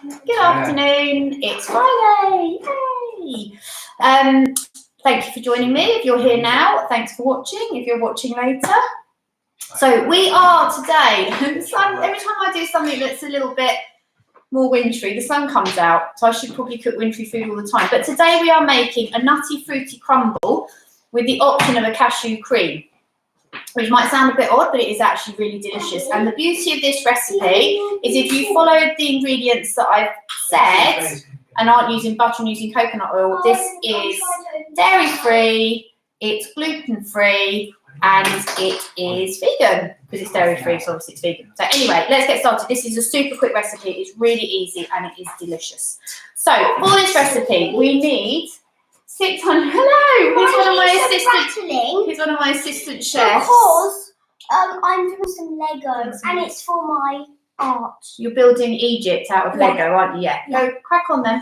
Good afternoon. It's Friday. Yay! Thank you for joining me. If you're here now, thanks for watching. If you're watching later. So we are today, every time I do something that's a little bit more wintry, the sun comes out. So I should probably cook wintry food all the time. But today we are making a nutty fruity crumble with the option of a cashew cream, which might sound a bit odd, but it is actually really delicious. And the beauty of this recipe is if you followed the ingredients that I've said and aren't using butter and using coconut oil, this is dairy-free, it's gluten-free, and it is vegan, because it's dairy-free, so obviously it's vegan. So anyway, let's get started. This is a super quick recipe. It's really easy, and it is delicious. So for this recipe, we need 600. Hello. He's one of my assistant chefs. Because I'm doing some Lego and it's for my art. You're building Egypt out of Lego, aren't you? Yeah. Go crack on then.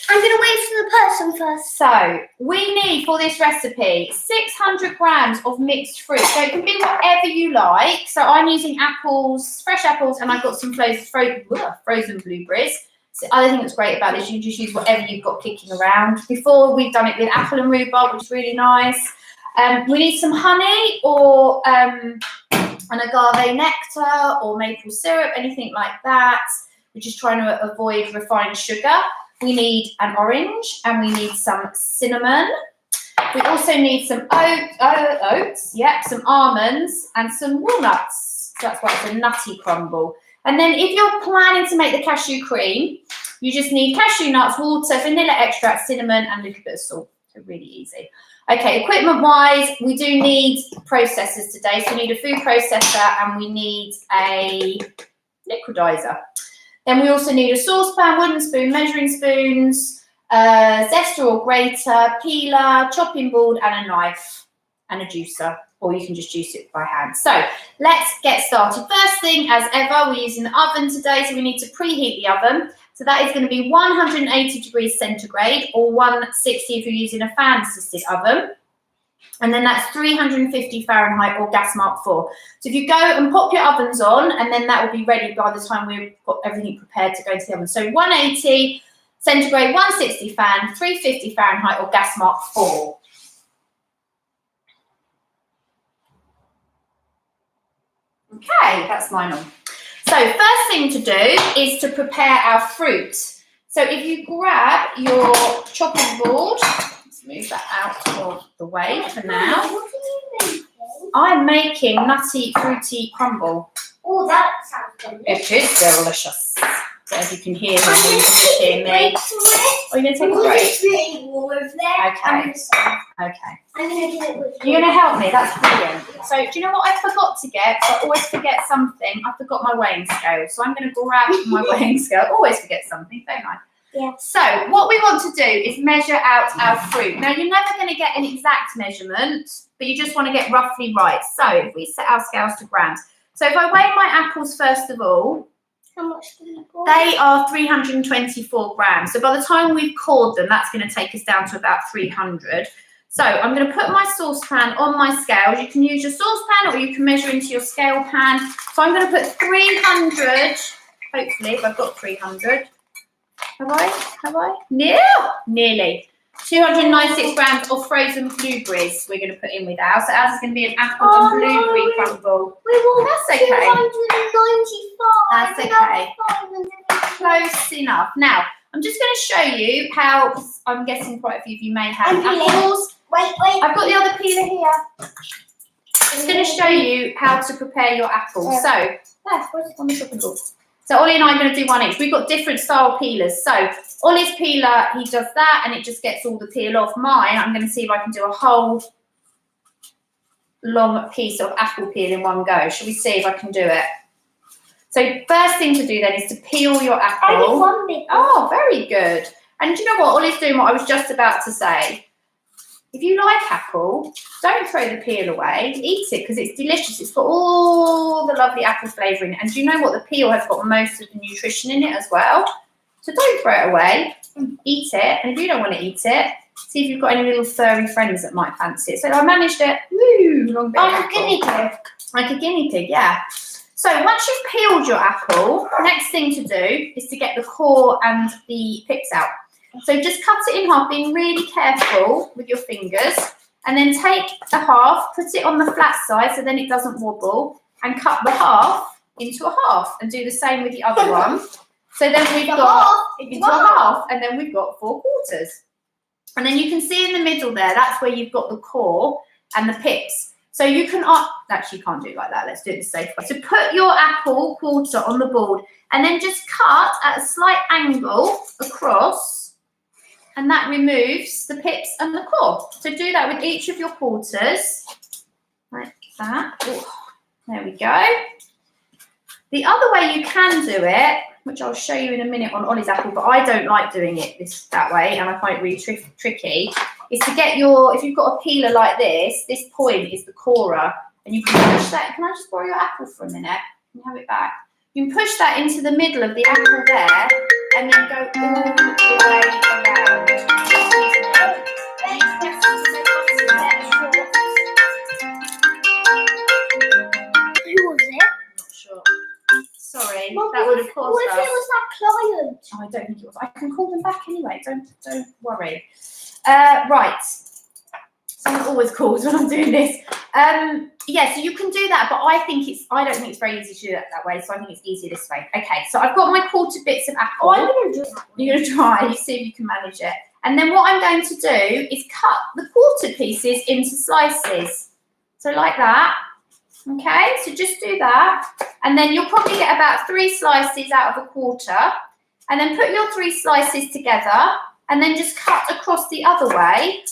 I'm gonna wait for the person first. So we need for this recipe 600 grams of mixed fruit. So it can be whatever you like. So I'm using apples, fresh apples, and I've got some frozen blueberries. So the other thing that's great about this, you can just use whatever you've got kicking around. Before, we've done it with apple and rhubarb, which is really nice. We need some honey or an agave nectar or maple syrup, anything like that. We're just trying to avoid refined sugar. We need an orange and we need some cinnamon. We also need some oats, some almonds and some walnuts. So that's why it's a nutty crumble. And then if you're planning to make the cashew cream, you just need cashew nuts, water, vanilla extract, cinnamon, and a little bit of salt. So really easy. Okay, equipment-wise, we do need processors today. So we need a food processor and we need a liquidizer. Then we also need a saucepan, wooden spoon, measuring spoons, zester or grater, peeler, chopping board, and a knife, and a juicer. Or you can just juice it by hand. So let's get started. First thing, as ever, we're using the oven today, so we need to preheat the oven. So that is going to be 180 degrees centigrade or 160 if you're using a fan-assisted oven. And then that's 350 Fahrenheit or gas mark 4. So if you go and pop your ovens on, and then that will be ready by the time we've got everything prepared to go into the oven. So 180 centigrade, 160 fan, 350 Fahrenheit or gas mark 4. Okay, that's mine on. So first thing to do is to prepare our fruit. So if you grab your chopping board, let's move that out of the way for now. What are you making? I'm making nutty fruity crumble. Oh, that sounds delicious. It is delicious. So as you can hear me, you can hear me. Are you going to take a break? Okay. Okay. I'm going to do it with you. You're going to help me? That's brilliant. So do you know what I forgot to get? I always forget something. I forgot my weighing scale. So I'm going to grab my weighing scale. I always forget something, don't I? Yeah. So what we want to do is measure out our fruit. Now, you're never going to get an exact measurement, but you just want to get roughly right. So if we set our scales to grams. So if I weigh my apples first of all, how much do you want? they are 324 grams. So by the time we've cored them, that's going to take us down to about 300. So I'm going to put my saucepan on my scales. You can use your saucepan or you can measure into your scale pan. So I'm going to put 300, hopefully, if I've got 300. Have I? Nearly. 296 grams of frozen blueberries we're going to put in with ours. So ours is going to be an apple and blueberry crumble. We want That's okay. 295. That's okay. Close enough. Now, I'm just going to show you how, I'm guessing quite a few of you may have apples. Wait. I've got the other peeler here. I'm just going to show you how to prepare your apples. So, on the chopping board. So Ollie and I are going to do one each. We've got different style peelers. So Ollie's peeler, he does that and it just gets all the peel off. Mine, I'm going to see if I can do a whole long piece of apple peel in one go. Shall we see if I can do it? So first thing to do then is to peel your apple. I need one big one. Oh, very good. And do you know what? Ollie's doing what I was just about to say. If you like apple, don't throw the peel away. Eat it because it's delicious. It's got all the lovely apple flavouring. And do you know what? The peel has got most of the nutrition in it as well. So don't throw it away. Eat it. And if you don't want to eat it, see if you've got any little furry friends that might fancy it. So I managed it. Woo! Long bit Like a guinea pig. Like a guinea pig, yeah. So once you've peeled your apple, next thing to do is to get the core and the pips out. So just cut it in half, being really careful with your fingers, and then take the half, put it on the flat side so then it doesn't wobble, and cut the half into a half, and do the same with the other one. So then we've got into a half, and then we've got 4 quarters. And then you can see in the middle there, that's where you've got the core and the pips. So you can, actually you can't do it like that, let's do it the safe way. So put your apple quarter on the board, and then just cut at a slight angle across, and that removes the pips and the core. So do that with each of your quarters, like that. Ooh, there we go. The other way you can do it, which I'll show you in a minute on Ollie's apple, but I don't like doing it that way, and I find it really tricky, is to get your, if you've got a peeler like this point is the corer, and you can push that. Can I just borrow your apple for a minute? Can you have it back? You can push that into the middle of the apple there, and then go all the way around. Who was it? Not sure. Sorry, Mum, that would have caused what if us. it was that client? Oh, I don't think it was. I can call them back anyway. Don't worry. Right. Someone always calls when I'm doing this. Yeah, so you can do that, but I don't think it's very easy to do that way, so I think it's easier this way. Okay, so I've got my quarter bits of apple. I'm going to do that. You're going to try, you see if you can manage it. And then what I'm going to do is cut the quarter pieces into slices. So like that. Okay, so just do that. And then you'll probably get about 3 slices out of a quarter. And then put your 3 slices together, and then just cut across the other way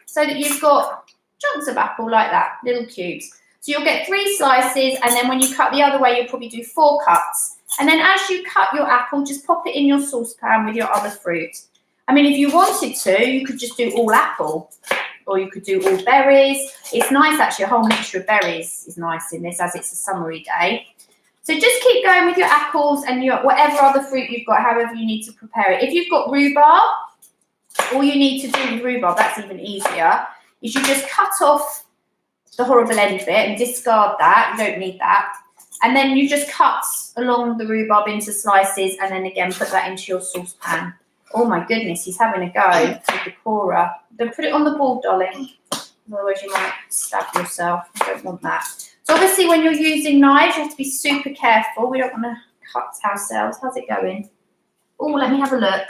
so that you've got chunks of apple like that, little cubes. So you'll get 3 slices, and then when you cut the other way, you'll probably do 4 cuts. And then as you cut your apple, just pop it in your saucepan with your other fruit. I mean, if you wanted to, you could just do all apple, or you could do all berries. It's nice, actually, a whole mixture of berries is nice in this, as it's a summery day. So just keep going with your apples and your whatever other fruit you've got, however you need to prepare it. If you've got rhubarb, all you need to do with rhubarb, that's even easier, is you just cut off the horrible end bit and discard that. You don't need that. And then you just cut along the rhubarb into slices, and then again put that into your saucepan. Oh my goodness, he's having a go with the corer. Don't put it on the board, darling. Otherwise you might stab yourself. I don't want that. So obviously when you're using knives, you have to be super careful. We don't want to cut ourselves. How's it going? Oh, let me have a look.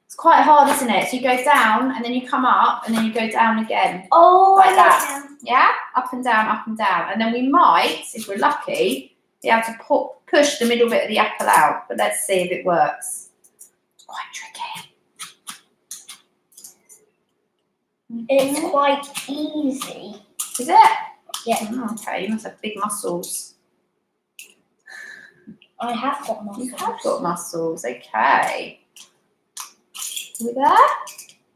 It's quite hard, isn't it? So you go down, and then you come up, and then you go down again. Oh, like that. Yeah? Up and down, up and down. And then we might, if we're lucky, be able to push the middle bit of the apple out. But let's see if it works. It's quite tricky. It's quite easy. Is it? Yeah. Oh, okay, you must have big muscles. I have got muscles. You have got muscles, okay. You there?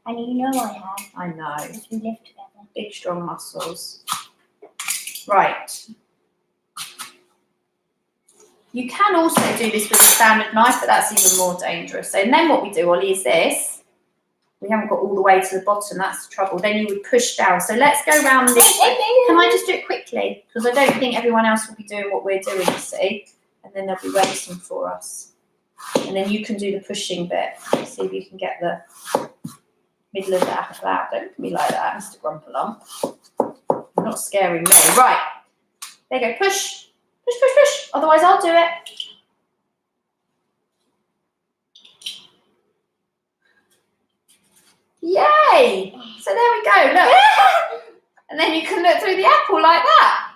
And you know I have. I know. Because we live together. Big, strong muscles. Right. You can also do this with a standard knife, but that's even more dangerous. So, and then what we do, Ollie, is this. We haven't got all the way to the bottom, that's the trouble. Then you would push down. So let's go around this way. Can I just do it quickly? Because I don't think everyone else will be doing what we're doing, you see. And then they'll be waiting for us. And then you can do the pushing bit. Let's see if you can get the middle of the apple out. Don't look at me like that, Mr. Grumpalump. You're not scaring me. Right. There you go. Push. Push, push, push. Otherwise, I'll do it. Yay! So there we go, look. And then you can look through the apple like that.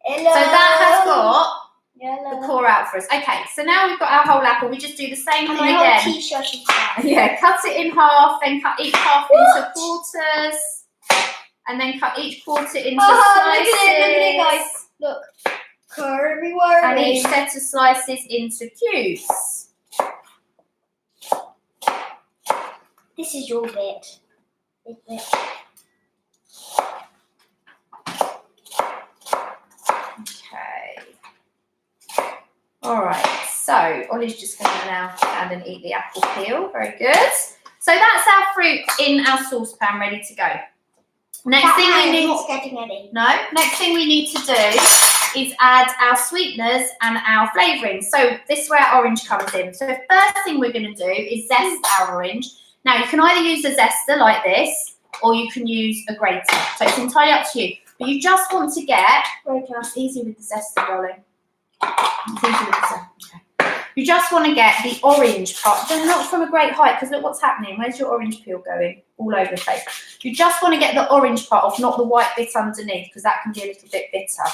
Hello. So that has got Hello. the core out for us. Okay, so now we've got our whole apple. We just do the same thing My again. whole t-shirt is back. Yeah, cut it in half, then cut each half into quarters. And then cut each quarter into slices. Look at it, guys. Look. Curvy wormy. And each set of slices into cubes. This is your bit. This bit. Okay. All right, so Ollie's just going to now stand and eat the apple peel. Very good. So that's our fruit in our saucepan ready to go. Next thing we need. Not getting any. No. Next thing we need to do is add our sweeteners and our flavourings. So this is where our orange comes in. So the first thing we're going to do is zest our orange. Now you can either use a zester like this, or you can use a grater. So it's entirely up to you. But you just want to get, it's easy with the zester, darling. It's easy with the zester. Okay. You just want to get the orange part. They're not from a great height, because look what's happening. Where's your orange peel going? All over the place. You just want to get the orange part off, not the white bit underneath, because that can be a little bit bitter.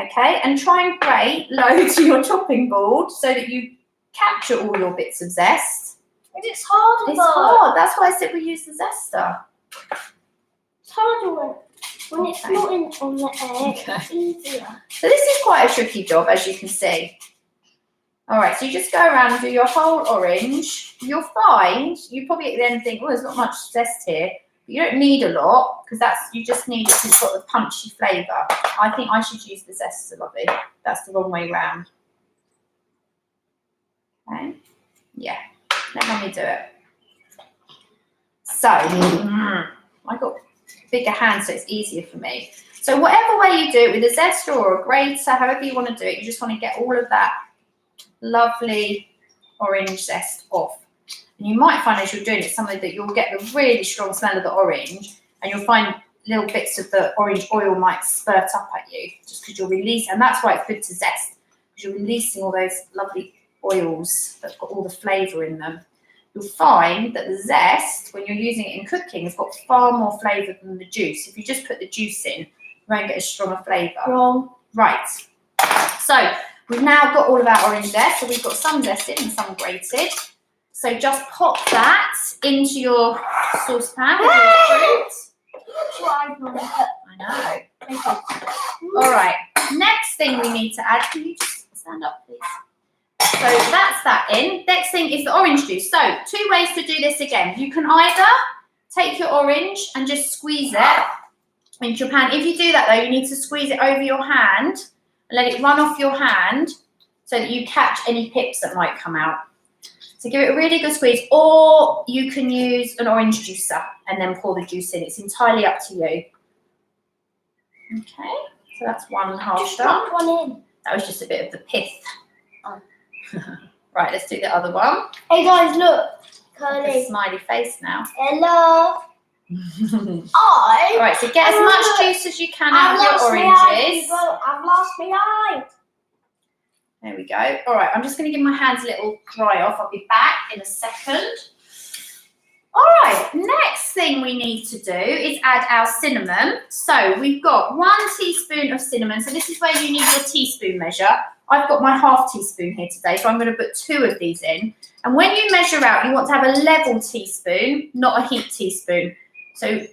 Okay, and try and grate low to your chopping board so that you capture all your bits of zest. But it's hard. It's hard. That's why I said we use the zester. It's harder when it's not on the egg. Okay. It's easier. So this is quite a tricky job, as you can see. All right, so you just go around and do your whole orange. You'll find, you probably then think, oh, there's not much zest here. But you don't need a lot, because you just need it because it's got the punchy flavour. I think I should use the zester, lovey. That's the wrong way round. Okay, yeah, let Mummy do it. So, I got bigger hands, so it's easier for me. So whatever way you do it, with a zester or a grater, however you want to do it, you just want to get all of that lovely orange zest off. And you might find as you're doing it something that you'll get the really strong smell of the orange, and you'll find little bits of the orange oil might spurt up at you just because you're releasing, and that's why it's good to zest, because you're releasing all those lovely oils that've got all the flavour in them. You'll find that the zest, when you're using it in cooking, has got far more flavour than the juice. If you just put the juice in, you won't get as strong a flavour. Wrong. Right. So we've now got all of our orange zest. So we've got some zested and some grated. So just pop that into your saucepan with your fruit. I know. Okay. All right. Next thing we need to add. Can you just stand up, please? So that's that in. Next thing is the orange juice. So 2 ways to do this again. You can either take your orange and just squeeze it into your pan. If you do that though, you need to squeeze it over your hand and let it run off your hand so that you catch any pips that might come out. So give it a really good squeeze, or you can use an orange juicer and then pour the juice in. It's entirely up to you. Okay, so that's one half done. One in. That was just a bit of the pith. Oh. Right, let's do the other one. Hey guys, look. Like a smiley face now. Hello. All right, so get as much juice as you can out of your oranges. I've lost my eye. There we go. All right, I'm just going to give my hands a little dry off. I'll be back in a second. All right, next thing we need to do is add our cinnamon. So we've got 1 teaspoon of cinnamon. So this is where you need your teaspoon measure. I've got my half teaspoon here today, so I'm going to put 2 of these in. And when you measure out, you want to have a level teaspoon, not a heaped teaspoon. So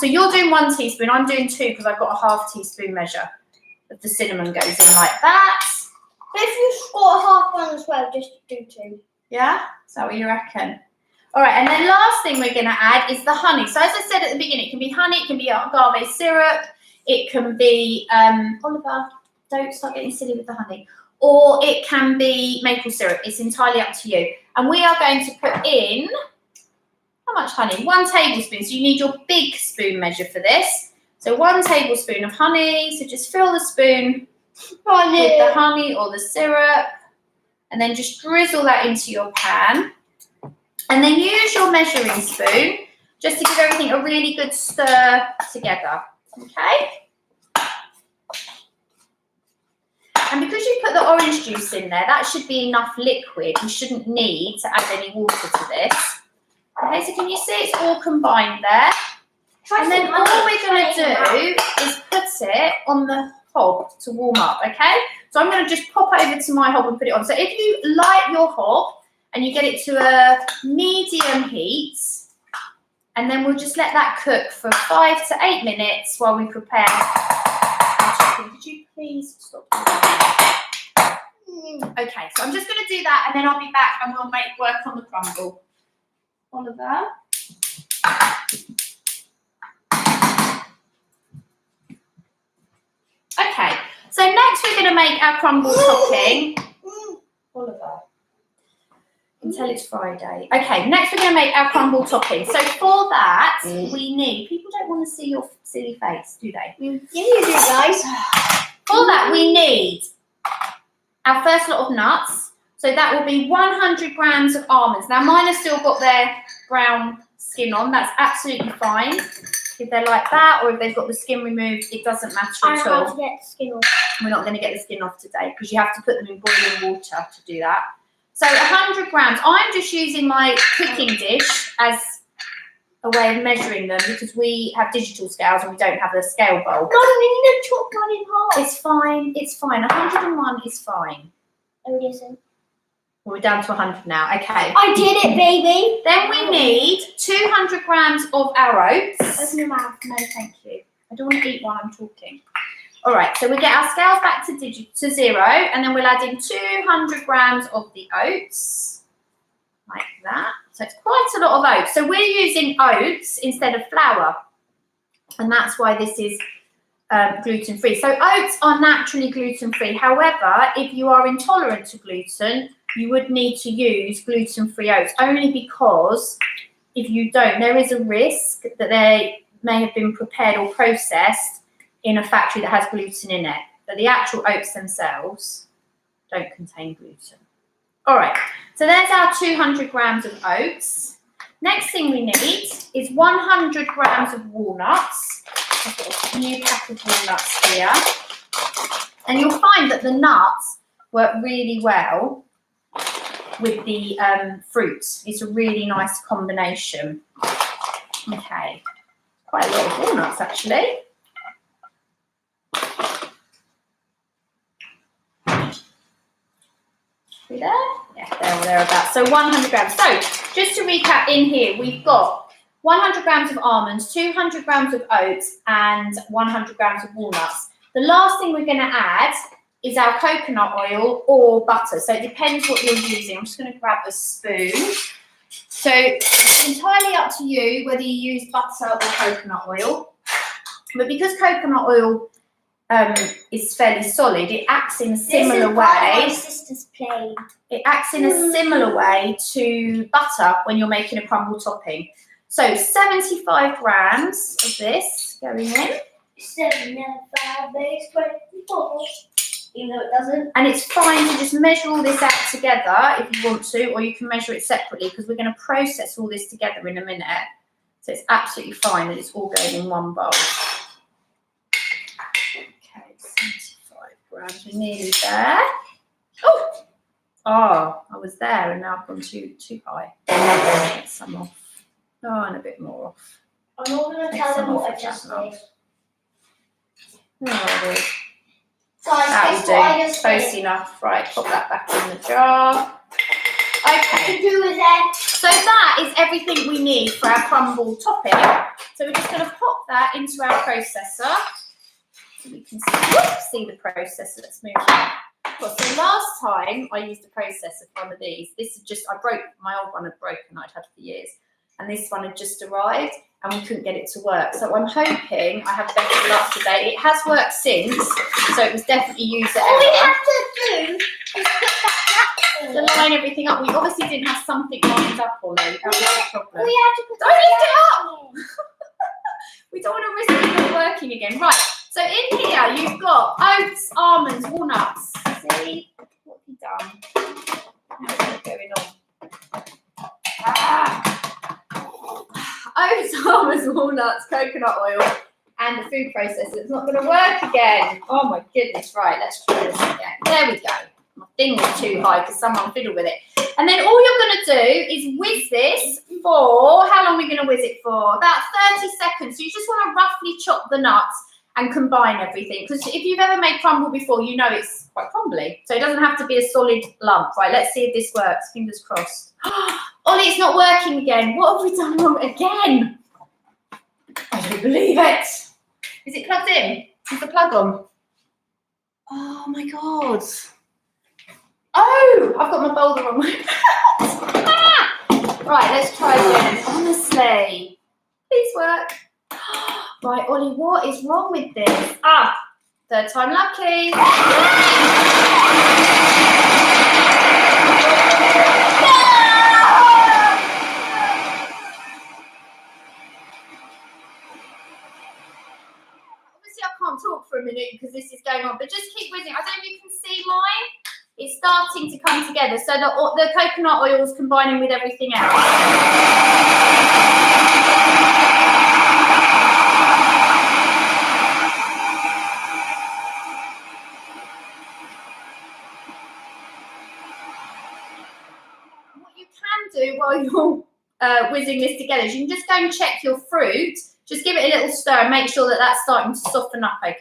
you're doing 1 teaspoon, I'm doing 2 because I've got a half teaspoon measure of the cinnamon goes in like that. But if you got a half one as well, just do 2. Yeah? Is that what you reckon? All right, and then last thing we're going to add is the honey. So as I said at the beginning, it can be honey, it can be agave syrup, it can be, Oliver, don't start getting silly with the honey, or it can be maple syrup. It's entirely up to you. And we are going to put in, how much honey? 1 tablespoon. So you need your big spoon measure for this. So 1 tablespoon of honey. So just fill the spoon with the honey or the syrup, and then just drizzle that into your pan. And then use your measuring spoon just to give everything a really good stir together, okay? And because you put the orange juice in there, that should be enough liquid. You shouldn't need to add any water to this. Okay, so can you see it's all combined there? And then all we're going to do is put it on the hob to warm up, okay? So I'm going to just pop over to my hob and put it on. So if you light your hob and you get it to a medium heat, and then we'll just let that cook for 5 to 8 minutes while we prepare our chicken. Could you please stop doing that? Okay, so I'm just going to do that, and then I'll be back and we'll make work on the crumble. Oliver. Okay, so next we're going to make our crumble topping. Oliver, until it's Friday. Okay, next we're going to make our crumble topping. So for that, we need, people don't want to see your silly face, do they? Yeah, you do, guys. For that, we need our first lot of nuts. So that will be 100 grams of almonds. Now, mine have still got their brown skin on. That's absolutely fine. If they're like that, or if they've got the skin removed, it doesn't matter at all. I have to get the skin off. We're not going to get the skin off today because you have to put them in boiling water to do that. So 100 grams. I'm just using my cooking dish as a way of measuring them because we have digital scales and we don't have a scale bowl. God, we need to chop one in half. It's fine. It's fine. 101 is fine. Oh, listen. We're down to 100 now. Okay. I did it, baby. Then we need 200 grams of our oats. Open your mouth. No, thank you. I don't want to eat while I'm talking. All right, so we get our scales back to 0, and then we'll add in 200 grams of the oats, like that. So it's quite a lot of oats. So we're using oats instead of flour, and that's why this is gluten-free. So oats are naturally gluten-free. However, if you are intolerant to gluten, you would need to use gluten-free oats, only because if you don't, there is a risk that they may have been prepared or processed in a factory that has gluten in it. But the actual oats themselves don't contain gluten. All right, so there's our 200 grams of oats. Next thing we need is 100 grams of walnuts. I've got a new pack of walnuts here. And you'll find that the nuts work really well with the fruits. It's a really nice combination. Okay, quite a lot of walnuts actually. See there? Yeah, there or thereabouts. So 100 grams. So just to recap in here, we've got 100 grams of almonds, 200 grams of oats, and 100 grams of walnuts. The last thing we're going to add is our coconut oil or butter. So it depends what you're using. I'm just going to grab a spoon. So it's entirely up to you whether you use butter or coconut oil. But because coconut oil is fairly solid, it acts in a similar way. My sister's plate. It acts in a similar way to butter when you're making a crumble topping. So 75 grams of this going in. 75 base 24. Even though it doesn't. And it's fine to just measure all this out together if you want to, or you can measure it separately because we're going to process all this together in a minute. So it's absolutely fine that it's all going in one bowl. Okay, 75 grams, we're nearly there. Oh, I was there and now I've gone too high. Get some off. Oh, and a bit more off. I'm not going to tell them what I just did. Where are we? Guys, That'll do. Close enough. Right, pop that back in the jar. Okay. So that is everything we need for our crumble topping. So we're just going to pop that into our processor. So we can see the processor. Let's move on. Well, so last time I used a processor for one of these. This is just, my old one had broken, I'd had for years. And this one had just arrived and we couldn't get it to work. So I'm hoping I have better luck today. It has worked since, so it was definitely user error. All we have to do is put that to line everything up. We obviously didn't have something lined up on it. That was the problem. We have to put Don't lift it up! We don't want to risk it not working again. Right, so in here you've got oats, almonds, walnuts. See? What have you done? What's going on? Oats, almonds, walnuts, coconut oil, and the food processor. It's not going to work again. Oh my goodness. Right, let's try this again. There we go. My thing was too high because someone fiddled with it. And then all you're going to do is whiz this for, how long are we going to whiz it for? About 30 seconds. So you just want to roughly chop the nuts and combine everything. Because if you've ever made crumble before, you know it's quite crumbly. So it doesn't have to be a solid lump. Right, let's see if this works. Fingers crossed. Ollie, it's not working again. What have we done wrong again? I don't believe it. Is it plugged in? Is the plug on? Oh my God. Oh, I've got my bowl the wrong way. Right, let's try again. Honestly. Please work. Right, Ollie, what is wrong with this? Third time lucky. Obviously, I can't talk for for a minute because this is going on, but just keep whizzing. I don't know if you can see mine. It's starting to come together, so the coconut oil is combining with everything else. Do while you're whizzing this together is you can just go and check your fruit, just give it a little stir and make sure that that's starting to soften up, okay?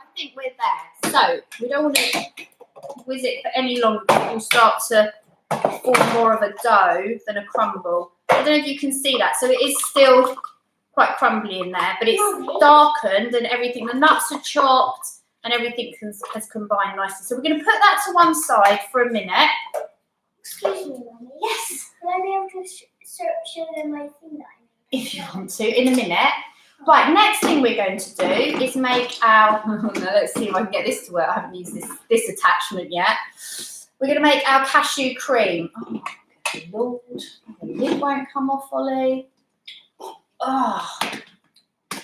I think we're there. So we don't want to whiz it for any longer because it will start to form more of a dough than a crumble. I don't know if you can see that. So it is still quite crumbly in there, but it's darkened and everything. The nuts are chopped and everything has combined nicely. So we're going to put that to one side for a minute. Excuse me, Mummy. Yes. Will I be able to show them my thing that I made? If you want to, in a minute. Right, next thing we're going to do is make our, let's see if I can get this to work. I haven't used this attachment yet. We're going to make our cashew cream. Oh, good Lord. The lid won't come off, Ollie. Oh,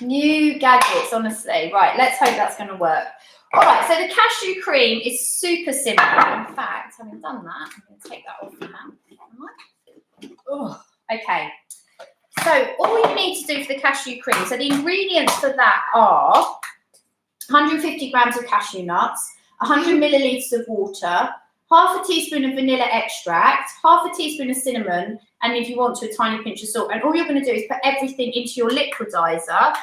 new gadgets, honestly. Right, let's hope that's going to work. All right, so the cashew cream is super simple. In fact, having done that, I'm going to take that off now. Oh, okay. So all you need to do for the cashew cream, so the ingredients for that are 150 grams of cashew nuts, 100 millilitres of water, half a teaspoon of vanilla extract, half a teaspoon of cinnamon, and if you want to, a tiny pinch of salt. And all you're going to do is put everything into your liquidizer.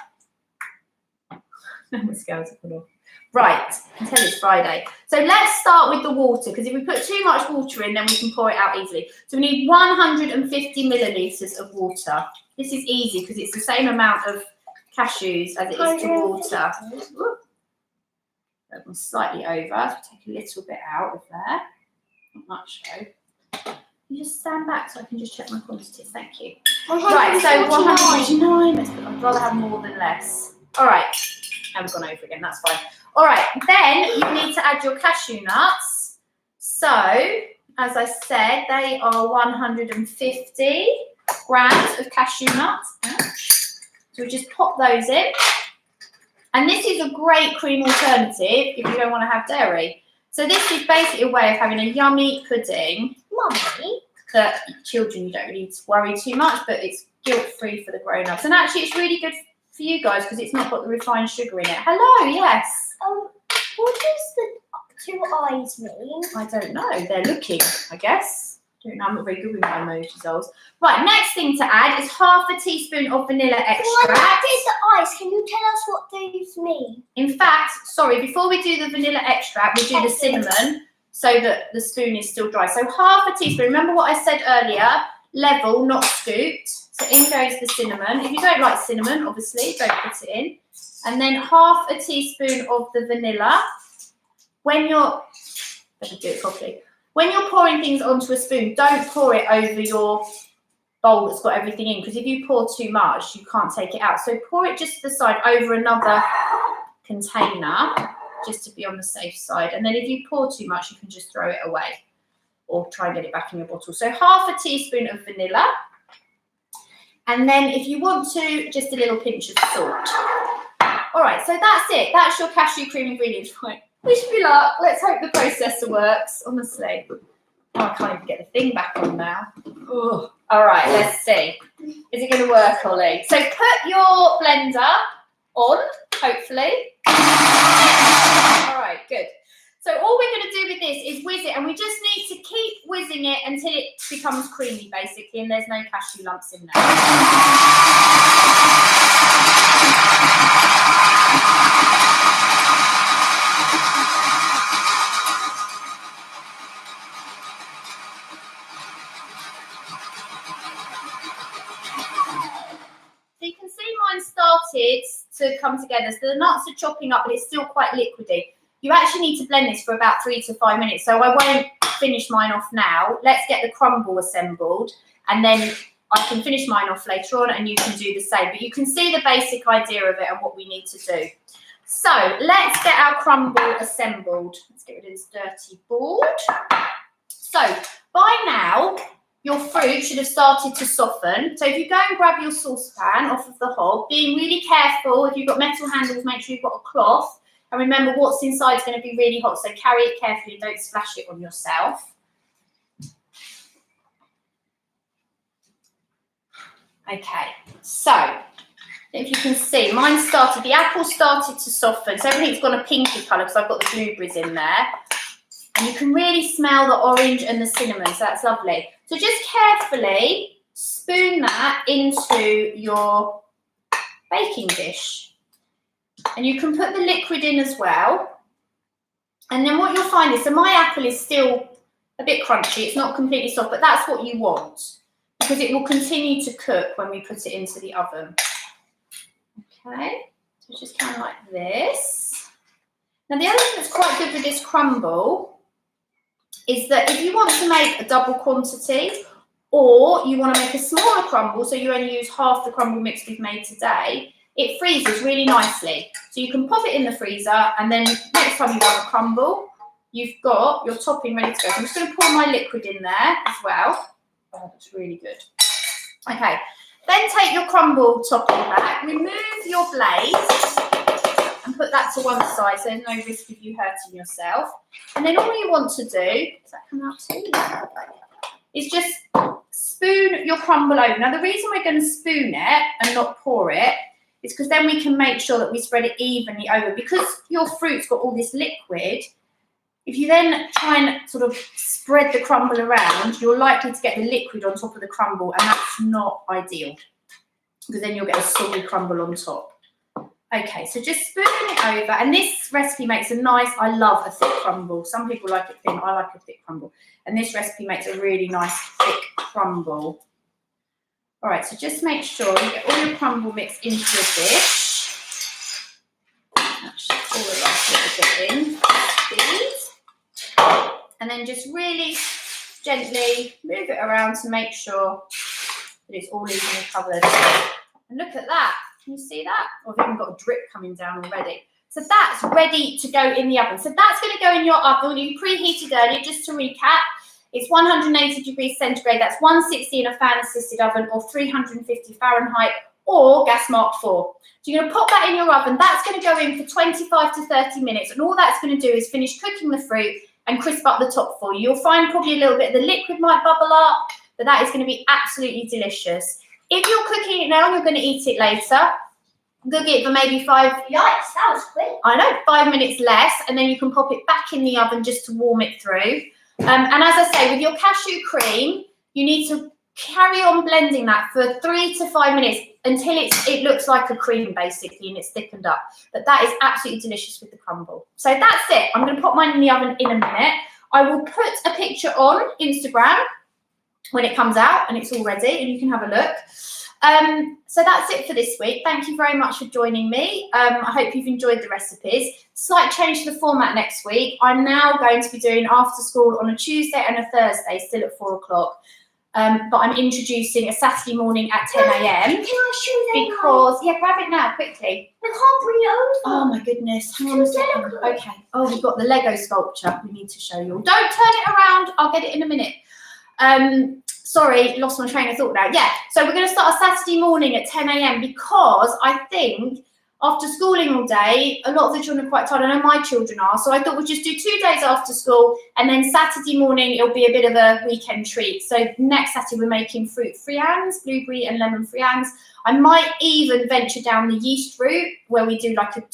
My scales are put off. Right, until it's Friday. So let's start with the water, because if we put too much water in, then we can pour it out easily. So we need 150 millilitres of water. This is easy because it's the same amount of cashews as it is to water. That one's slightly over. So take a little bit out of there. Not much though. You just stand back so I can just check my quantities. Thank you. Right, so 149. I'd rather have more than less. All right. I've gone over again. That's fine. All right. Then you need to add your cashew nuts. So, as I said, they are 150 grams of cashew nuts. So we just pop those in. And this is a great cream alternative if you don't want to have dairy. So this is basically a way of having a yummy pudding. Mummy. That children, you don't really need to worry too much, but it's guilt-free for the grown-ups. And actually, it's really good for you guys because it's not got the refined sugar in it. Hello, yes. What does the two eyes mean? I don't know. They're looking, I guess. Don't know. I'm not very good with my emojis, Ols. Right, next thing to add is half a teaspoon of vanilla extract. When I did the eyes, can you tell us what those mean? In fact, sorry, before we do the vanilla extract, we do the cinnamon so that the spoon is still dry. So half a teaspoon. Remember what I said earlier? Level, not scooped. So in goes the cinnamon. If you don't like cinnamon, obviously, don't put it in. And then half a teaspoon of the vanilla. When you're, let me do it properly. When you're pouring things onto a spoon, don't pour it over your bowl that's got everything in, because if you pour too much, you can't take it out. So pour it just to the side over another container, just to be on the safe side. And then if you pour too much, you can just throw it away or try and get it back in your bottle. So half a teaspoon of vanilla. And then if you want to, just a little pinch of salt. All right, so that's it. That's your cashew cream ingredients. Right. Wish me luck. Let's hope the processor works, honestly. Oh, I can't even get the thing back on now. Ugh. All right, let's see. Is it going to work, Ollie? So put your blender on, hopefully. All right, good. So all we're going to do with this is whiz it, and we just need to keep whizzing it until it becomes creamy, basically, and there's no cashew lumps in there. So you can see mine started to come together. So the nuts are chopping up, but it's still quite liquidy. You actually need to blend this for about 3 to 5 minutes. So I won't finish mine off now. Let's get the crumble assembled, and then I can finish mine off later on and you can do the same. But you can see the basic idea of it and what we need to do. So let's get our crumble assembled. Let's get rid of this dirty board. So by now, your fruit should have started to soften. So if you go and grab your saucepan off of the hob, being really careful, if you've got metal handles, make sure you've got a cloth. And remember, what's inside is going to be really hot, so carry it carefully and don't splash it on yourself. Okay, so if you can see, the apple started to soften. So everything's gone a pinky colour because I've got the blueberries in there. And you can really smell the orange and the cinnamon, so that's lovely. So just carefully spoon that into your baking dish. And you can put the liquid in as well. And then what you'll find is, so my apple is still a bit crunchy, it's not completely soft, but that's what you want, because it will continue to cook when we put it into the oven. Okay, so it's just kind of like this. Now the other thing that's quite good with this crumble is that if you want to make a double quantity, or you want to make a smaller crumble, so you only use half the crumble mix we've made today, it freezes really nicely. So you can pop it in the freezer, and then next time you want a crumble, you've got your topping ready to go. So I'm just going to pour my liquid in there as well. Oh, that's really good. Okay, then take your crumble topping back, remove your blade, and put that to one side so there's no risk of you hurting yourself. And then all you want to do, does that come out too? Is just spoon your crumble over. Now the reason we're going to spoon it and not pour it is because then we can make sure that we spread it evenly over. Because your fruit's got all this liquid, if you then try and sort of spread the crumble around, you're likely to get the liquid on top of the crumble, and that's not ideal, because then you'll get a soggy crumble on top. Okay, so just spoon it over, and this recipe makes a nice, I love a thick crumble. Some people like it thin, I like a thick crumble. And this recipe makes a really nice thick crumble. All right, so just make sure you get all your crumble mix into your dish. Actually, pour the last little bit in, please. And then just really gently move it around to make sure that it's all evenly covered. And look at that. Can you see that? I've even got a drip coming down already. So that's ready to go in the oven. So that's going to go in your oven. You preheated earlier, just to recap. It's 180 degrees centigrade. That's 160 in a fan-assisted oven, or 350 Fahrenheit, or gas mark 4. So you're going to pop that in your oven. That's going to go in for 25 to 30 minutes. And all that's going to do is finish cooking the fruit and crisp up the top for you. You'll find probably a little bit of the liquid might bubble up, but that is going to be absolutely delicious. If you're cooking it now and you're going to eat it later, cook it for maybe 5. Yikes, that was quick. I know, 5 minutes less, and then you can pop it back in the oven just to warm it through. And as I say, with your cashew cream, you need to carry on blending that for 3 to 5 minutes until it looks like a cream, basically, and it's thickened up. But that is absolutely delicious with the crumble. So that's it. I'm going to pop mine in the oven in a minute. I will put a picture on Instagram when it comes out and it's all ready, and you can have a look. So that's it for this week. Thank you very much for joining me. I hope you've enjoyed the recipes. Slight change to the format next week. I'm now going to be doing after school on a Tuesday and a Thursday, still at 4 o'clock. But I'm introducing a Saturday morning at 10 a.m. Can I show them? Because, yeah, grab it now, quickly. I can't bring it over. Oh my goodness, hang on a second. Okay, oh, we've got the Lego sculpture we need to show you all. Don't turn it around, I'll get it in a minute. Sorry, lost my train of thought now. Yeah, so we're going to start a Saturday morning at 10 a.m. because I think after schooling all day, a lot of the children are quite tired. I know my children are. So I thought we'd just do 2 days after school, and then Saturday morning, it'll be a bit of a weekend treat. So next Saturday, we're making fruit friands, blueberry and lemon friands. I might even venture down the yeast route, where we do like a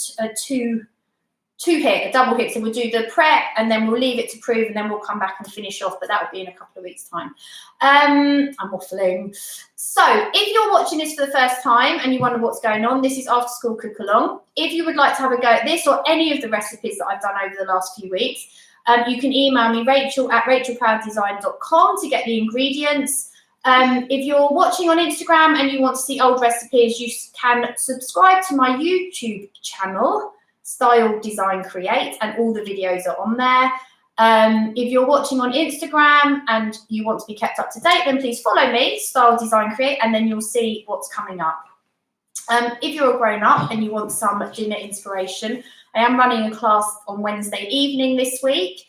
double hit. So we'll do the prep, and then we'll leave it to prove, and then we'll come back and finish off. But that will be in a couple of weeks' time. I'm waffling. So if you're watching this for the first time and you wonder what's going on, this is After School Cook Along. If you would like to have a go at this or any of the recipes that I've done over the last few weeks, you can email me, rachel@rachelprouddesign.com, to get the ingredients. If you're watching on Instagram and you want to see old recipes, you can subscribe to my YouTube channel, Style Design Create, and all the videos are on there. If you're watching on Instagram and you want to be kept up to date, then please follow me, Style Design Create, and then you'll see what's coming up. If you're a grown-up and you want some dinner inspiration, I am running a class on Wednesday evening this week,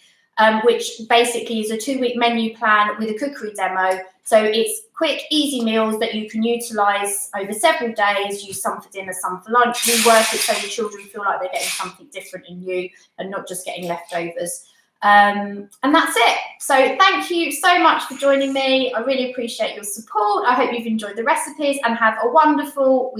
which basically is a 2-week menu plan with a cookery demo. So it's quick, easy meals that you can utilise over several days, use some for dinner, some for lunch. We work it so your children feel like they're getting something different and new and not just getting leftovers. And that's it. So thank you so much for joining me. I really appreciate your support. I hope you've enjoyed the recipes and have a wonderful week.